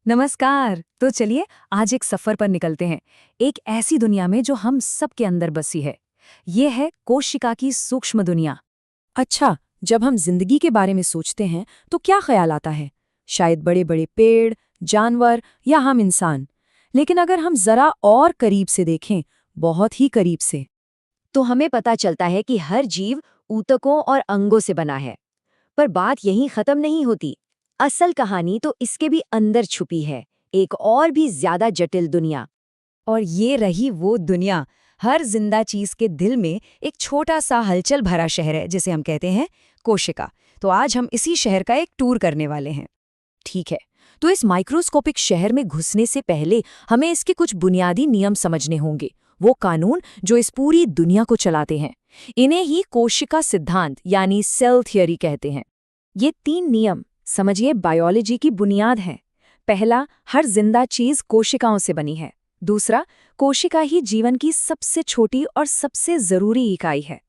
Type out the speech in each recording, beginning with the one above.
नमस्कार। तो चलिए आज एक सफर पर निकलते हैं, एक ऐसी दुनिया में जो हम सबके अंदर बसी है। ये है कोशिका की सूक्ष्म दुनिया। अच्छा, जब हम जिंदगी के बारे में सोचते हैं तो क्या ख्याल आता है? शायद बड़े बड़े पेड़, जानवर या हम इंसान। लेकिन अगर हम जरा और करीब से देखें, बहुत ही करीब से, तो हमें पता चलता है कि हर जीव ऊतकों और अंगों से बना है। पर बात यहीं खत्म नहीं होती। असल कहानी तो इसके भी अंदर छुपी है, एक और भी ज्यादा जटिल दुनिया। और ये रही वो दुनिया, हर जिंदा चीज के दिल में एक छोटा सा हलचल भरा शहर है जिसे हम कहते हैं कोशिका। तो आज हम इसी शहर का एक टूर करने वाले हैं। ठीक है। तो इस माइक्रोस्कोपिक शहर में घुसने से पहले हमें इसके कुछ बुनियादी नियम समझने होंगे, वो कानून जो इस पूरी दुनिया को चलाते हैं। इन्हें ही कोशिका सिद्धांत यानी सेल थियरी कहते हैं। ये 3 नियम समझिए बायोलॉजी की बुनियाद हैं। पहला, हर जिंदा चीज कोशिकाओं से बनी है। दूसरा, कोशिका ही जीवन की सबसे छोटी और सबसे जरूरी इकाई है।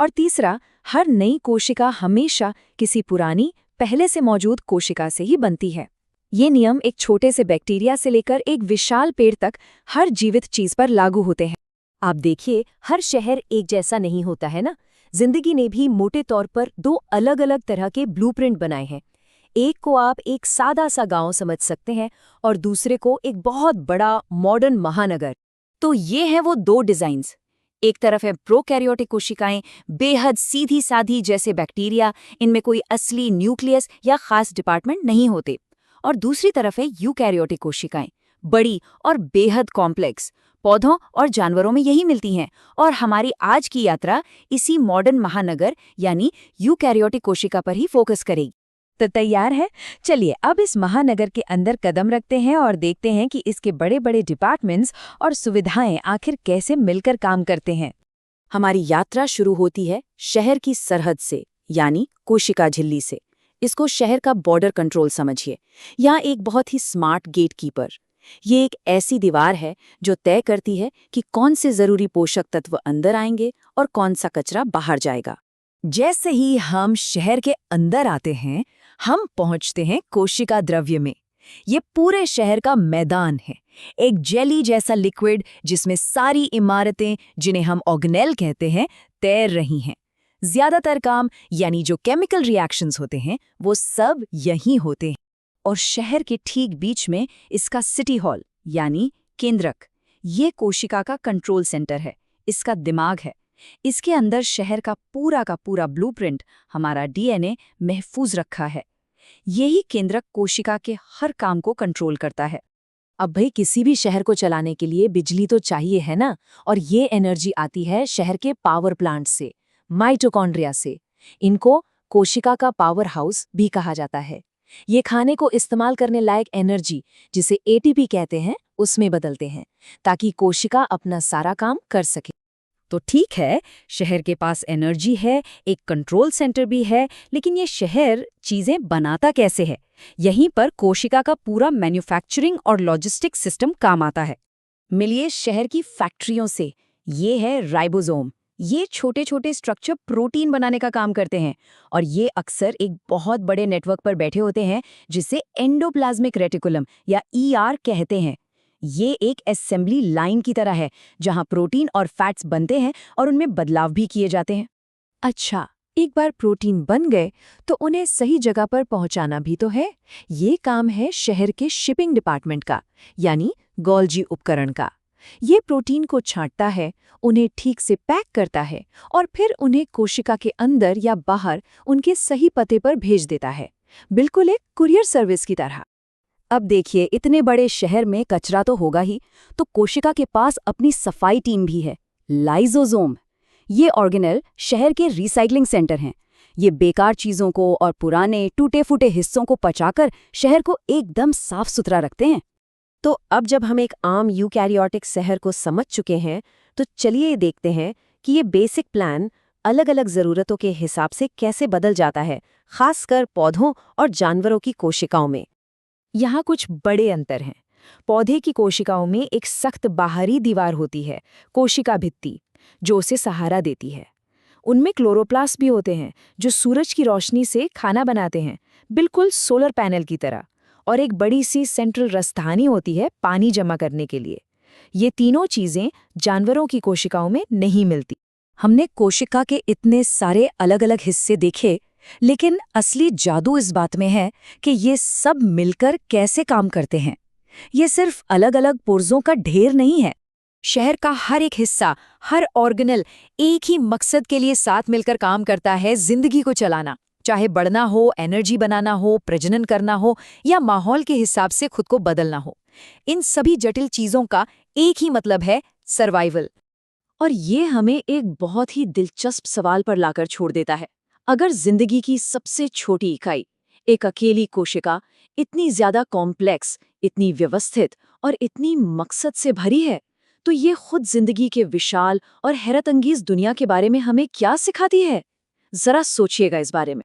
और तीसरा, हर नई कोशिका हमेशा किसी पुरानी, पहले से मौजूद कोशिका से ही बनती है। ये नियम एक छोटे से बैक्टीरिया से लेकर एक विशाल पेड़ तक हर जीवित चीज पर लागू होते हैं। आप देखिए, हर शहर एक जैसा नहीं होता है ना। जिंदगी ने भी मोटे तौर पर 2 अलग-अलग तरह के ब्लूप्रिंट बनाए हैं। एक को आप एक सादा सा गांव समझ सकते हैं और दूसरे को एक बहुत बड़ा मॉडर्न महानगर। तो ये हैं वो 2 डिजाइन्स। एक तरफ है प्रोकैरियोटिक कोशिकाएं, बेहद सीधी साधी जैसे बैक्टीरिया, इनमें कोई असली न्यूक्लियस या खास डिपार्टमेंट नहीं होते। और दूसरी तरफ है यूकैरियोटिक कोशिकाएं, बड़ी और बेहद कॉम्प्लेक्स। पौधों और जानवरों में यही मिलती हैं। और हमारी आज की यात्रा इसी मॉडर्न महानगर यानी यूकैरियोटिक कोशिका पर ही फोकस करेगी। तो तैयार है? चलिए अब इस महानगर के अंदर कदम रखते हैं और देखते हैं कि इसके बड़े बड़े डिपार्टमेंट्स और सुविधाएं आखिर कैसे मिलकर काम करते हैं। हमारी यात्रा शुरू होती है शहर की सरहद से, यानी कोशिका झिल्ली से। इसको शहर का बॉर्डर कंट्रोल समझिए। यहाँ एक बहुत ही स्मार्ट गेट कीपर। ये एक ऐसी दीवार है जो तय करती है कि कौन से जरूरी पोषक तत्व अंदर आएंगे और कौन सा कचरा बाहर जाएगा। जैसे ही हम शहर के अंदर आते हैं, हम पहुंचते हैं कोशिका द्रव्य में। ये पूरे शहर का मैदान है, एक जेली जैसा लिक्विड जिसमें सारी इमारतें, जिन्हें हम ऑर्गेनेल कहते हैं, तैर रही हैं। ज्यादातर काम यानी जो केमिकल रिएक्शंस होते हैं वो सब यहीं होते हैं। और शहर के ठीक बीच में इसका सिटी हॉल यानी केंद्रक, ये कोशिका का कंट्रोल सेंटर है, इसका दिमाग है। इसके अंदर शहर का पूरा ब्लूप्रिंट, हमारा डीएनए महफूज रखा है। यही केंद्रक कोशिका के हर काम को कंट्रोल करता है। अब भाई, किसी भी शहर को चलाने के लिए बिजली तो चाहिए है ना। और ये एनर्जी आती है शहर के पावर प्लांट से, माइटोकॉन्ड्रिया से। इनको कोशिका का पावर हाउस भी कहा जाता है। ये खाने को इस्तेमाल करने लायक एनर्जी, जिसे एटीपी कहते हैं, उसमें बदलते हैं ताकि कोशिका अपना सारा काम कर सके। तो ठीक है, शहर के पास एनर्जी है, एक कंट्रोल सेंटर भी है, लेकिन ये शहर चीजें बनाता कैसे है? यहीं पर कोशिका का पूरा मैन्युफैक्चरिंग और लॉजिस्टिक सिस्टम काम आता है। मिलिए शहर की फैक्ट्रियों से। ये है राइबोसोम। ये छोटे छोटे स्ट्रक्चर प्रोटीन बनाने का काम करते हैं और ये अक्सर एक बहुत बड़े नेटवर्क पर बैठे होते हैं जिसे एंडोप्लाज्मिक रेटिकुलम या ईआर कहते हैं। ये एक असेंबली लाइन की तरह है जहां प्रोटीन और फैट्स बनते हैं और उनमें बदलाव भी किए जाते हैं। अच्छा, एक बार प्रोटीन बन गए तो उन्हें सही जगह पर पहुंचाना भी तो है। ये काम है शहर के शिपिंग डिपार्टमेंट का, यानी गोल्जी उपकरण का। ये प्रोटीन को छांटता है, उन्हें ठीक से पैक करता है और फिर उन्हें कोशिका के अंदर या बाहर उनके सही पते पर भेज देता है, बिल्कुल एक कुरियर सर्विस की तरह। अब देखिए, इतने बड़े शहर में कचरा तो होगा ही, तो कोशिका के पास अपनी सफाई टीम भी है, लाइसोसोम। ये ऑर्गेनेल शहर के रिसाइकलिंग सेंटर हैं। ये बेकार चीजों को और पुराने टूटे-फूटे हिस्सों को पचाकर शहर को एकदम साफ सुथरा रखते हैं। तो अब जब हम एक आम यूकैरियोटिक शहर को समझ चुके हैं, तो चलिए देखते हैं कि ये बेसिक प्लान अलग-अलग ज़रूरतों के हिसाब से कैसे बदल जाता है, खासकर पौधों और जानवरों की कोशिकाओं में। यहाँ कुछ बड़े अंतर हैं। पौधे की कोशिकाओं में एक सख्त बाहरी दीवार होती है, कोशिका भित्ति, जो उसे सहारा देती है। उनमें क्लोरोप्लास्ट भी होते हैं जो सूरज की रोशनी से खाना बनाते हैं, बिल्कुल सोलर पैनल की तरह। और एक बड़ी सी सेंट्रल रसधानी होती है पानी जमा करने के लिए। ये तीनों चीजें जानवरों की कोशिकाओं में नहीं मिलती। हमने कोशिका के इतने सारे अलग अलग हिस्से देखे, लेकिन असली जादू इस बात में है कि ये सब मिलकर कैसे काम करते हैं। ये सिर्फ अलग अलग पुर्जों का ढेर नहीं है। शहर का हर एक हिस्सा, हर ऑर्गेनल एक ही मकसद के लिए साथ मिलकर काम करता है, जिंदगी को चलाना। चाहे बढ़ना हो, एनर्जी बनाना हो, प्रजनन करना हो या माहौल के हिसाब से खुद को बदलना हो। इन सभी जटिल चीजों का एक ही मतलब है, सर्वाइवल। और ये हमें एक बहुत ही दिलचस्प सवाल पर लाकर छोड़ देता है। अगर जिंदगी की सबसे छोटी इकाई, एक अकेली कोशिका, इतनी ज्यादा कॉम्प्लेक्स, इतनी व्यवस्थित और इतनी मकसद से भरी है, तो ये खुद जिंदगी के विशाल और हैरतअंगेज दुनिया के बारे में हमें क्या सिखाती है? जरा सोचिएगा इस बारे में।